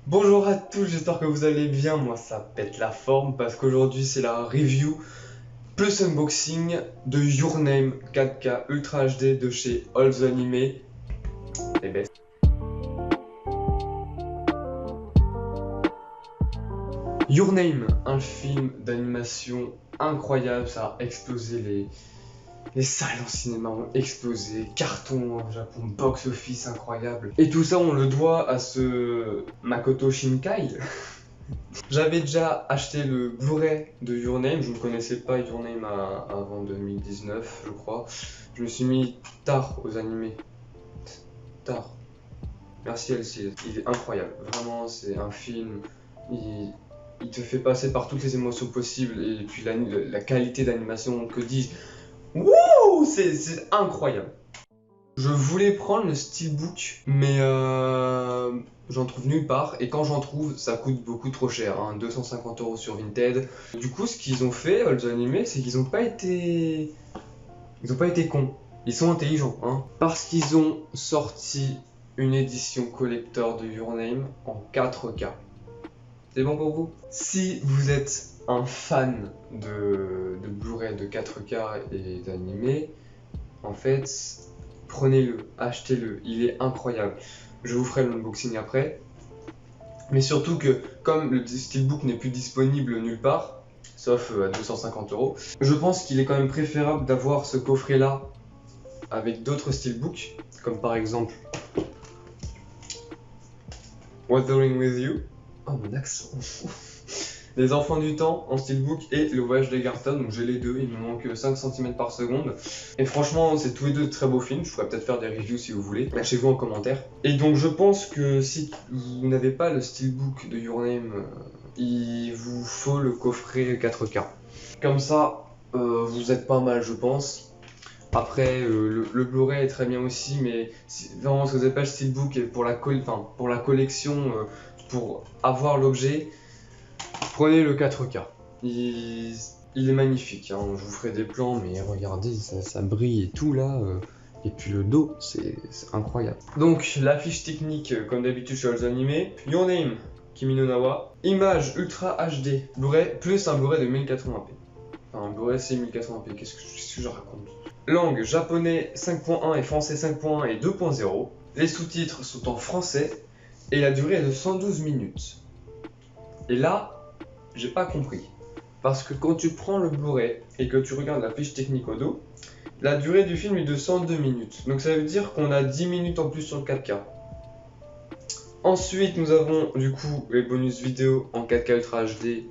Bonjour à tous, j'espère que vous allez bien. Moi ça pète la forme parce qu'aujourd'hui c'est la review plus unboxing de Your Name 4K Ultra HD de chez All Animé. Les best. Your Name, un film d'animation incroyable, ça a explosé les salles en cinéma ont explosé, carton au Japon, box-office incroyable. Et tout ça on le doit à ce Makoto Shinkai. J'avais déjà acheté le Blu-ray de Your Name, je ne connaissais pas Your Name avant 2019 je crois. Je me suis mis tard aux animés. Tard. Merci LC, il est incroyable. Vraiment c'est un film, il te fait passer par toutes les émotions possibles et puis la qualité d'animation, que dis-je. Wouh, c'est incroyable. Je voulais prendre le steelbook, mais j'en trouve nulle part. Et quand j'en trouve, ça coûte beaucoup trop cher, hein, 250 € sur Vinted. Du coup, ce qu'ils ont fait, les animés, c'est qu'ils n'ont pas été... Ils ont pas été cons. Ils sont intelligents, hein. Parce qu'ils ont sorti une édition collector de Your Name en 4K. C'est bon pour vous? Si vous êtes un fan de Blu-ray de 4K et d'animé, en fait... Prenez-le, achetez-le, il est incroyable. Je vous ferai l'unboxing après. Mais surtout que, comme le steelbook n'est plus disponible nulle part, sauf à 250 €, je pense qu'il est quand même préférable d'avoir ce coffret-là avec d'autres steelbooks, comme par exemple Wuthering With You. Oh, mon accent. Les Enfants du Temps en steelbook et Le Voyage d'Egerton, donc j'ai les deux, il me manque 5 cm par seconde. Et franchement, c'est tous les deux de très beaux films, je pourrais peut-être faire des reviews si vous voulez, lâchez-vous en commentaire. Et donc je pense que si vous n'avez pas le steelbook de Your Name, il vous faut le coffret 4K. Comme ça, vous êtes pas mal je pense. Après, le Blu-ray est très bien aussi, mais si vraiment, si vous n'avez pas le steelbook et pour la collection, pour avoir l'objet, prenez le 4K, il est magnifique, hein. Je vous ferai des plans, mais regardez, ça brille et tout là, et puis le dos, c'est incroyable. Donc la fiche technique, comme d'habitude chez All Animé, Your Name, Kimi no Na wa, image Ultra HD, Blu-ray, plus un Blu-ray de 1080p. Enfin, un Blu-ray c'est 1080p, qu'est-ce que je raconte? Langue japonais 5.1 et français 5.1 et 2.0, les sous-titres sont en français, et la durée est de 112 minutes. Et là, j'ai pas compris. Parce que quand tu prends le Blu-ray et que tu regardes la fiche technique au dos, la durée du film est de 102 minutes. Donc ça veut dire qu'on a 10 minutes en plus sur le 4K. Ensuite, nous avons du coup les bonus vidéo en 4K Ultra HD,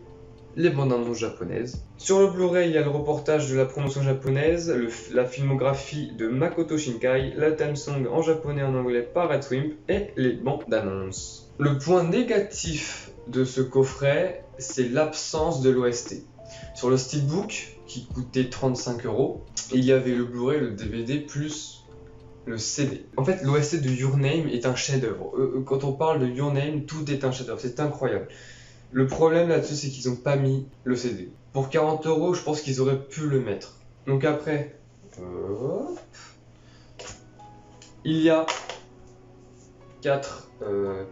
les bandes annonces japonaises. Sur le Blu-ray, il y a le reportage de la promotion japonaise, la filmographie de Makoto Shinkai, la theme song en japonais et en anglais par Red Swimp et les bandes annonces. Le point négatif de ce coffret, c'est l'absence de l'OST. Sur le steelbook, qui coûtait 35 €, il y avait le Blu-ray, le DVD, plus le CD. En fait, l'OST de Your Name est un chef-d'œuvre. Quand on parle de Your Name, tout est un chef-d'œuvre, c'est incroyable. Le problème là-dessus, c'est qu'ils n'ont pas mis le CD. Pour 40 €, je pense qu'ils auraient pu le mettre. Donc après, il y a 4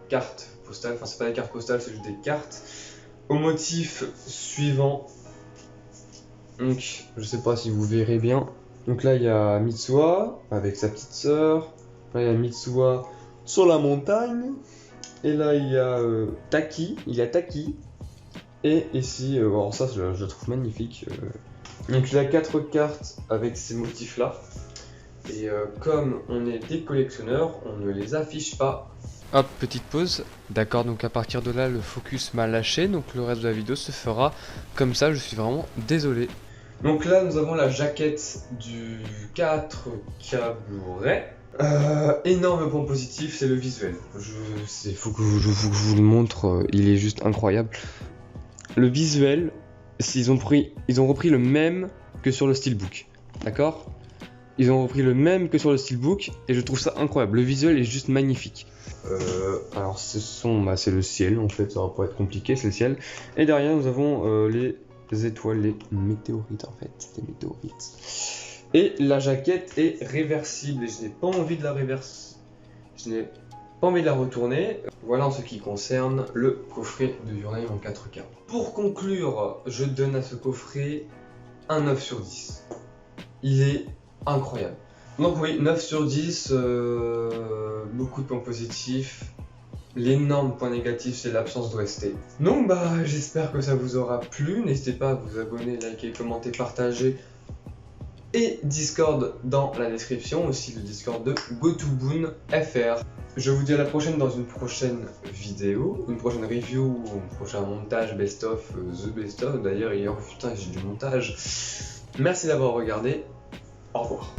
cartes postales, enfin c'est pas des cartes postales, c'est juste des cartes au motif suivant. Donc je sais pas si vous verrez bien. Donc là il y a Mitsuha avec sa petite sœur. Là il y a Mitsuha sur la montagne. Et là il y a Taki. Et ici, alors ça je le trouve magnifique. Donc il y a 4 cartes avec ces motifs là. Et comme on est des collectionneurs, on ne les affiche pas. Hop, petite pause. D'accord, donc à partir de là, le focus m'a lâché, donc le reste de la vidéo se fera comme ça, je suis vraiment désolé. Donc là, nous avons la jaquette du 4K Blu-ray. Énorme point positif, c'est le visuel. Faut que je vous le montre, il est juste incroyable. Le visuel, ils ont repris le même que sur le steelbook, d'accord? Ils ont repris le même que sur le steelbook et je trouve ça incroyable. Le visuel est juste magnifique. Alors c'est le ciel en fait, ça va pas être compliqué, c'est le ciel. Et derrière nous avons les étoiles, les météorites en fait, des météorites. Et la jaquette est réversible et je n'ai pas envie de la réverser. Je n'ai Pas envie de la retourner. Voilà en ce qui concerne le coffret de Your Name en 4K. Pour conclure, je donne à ce coffret un 9 sur 10. Il est incroyable. Donc oui, 9 sur 10, beaucoup de points positifs. L'énorme point négatif, c'est l'absence d'OST. Donc j'espère que ça vous aura plu. N'hésitez pas à vous abonner, liker, commenter, partager. Et Discord dans la description, aussi le Discord de GoToBoon.fr. Je vous dis à la prochaine dans une prochaine vidéo, une prochaine review, un prochain montage best-of, the best-of. D'ailleurs, putain, j'ai du montage. Merci d'avoir regardé. Au revoir.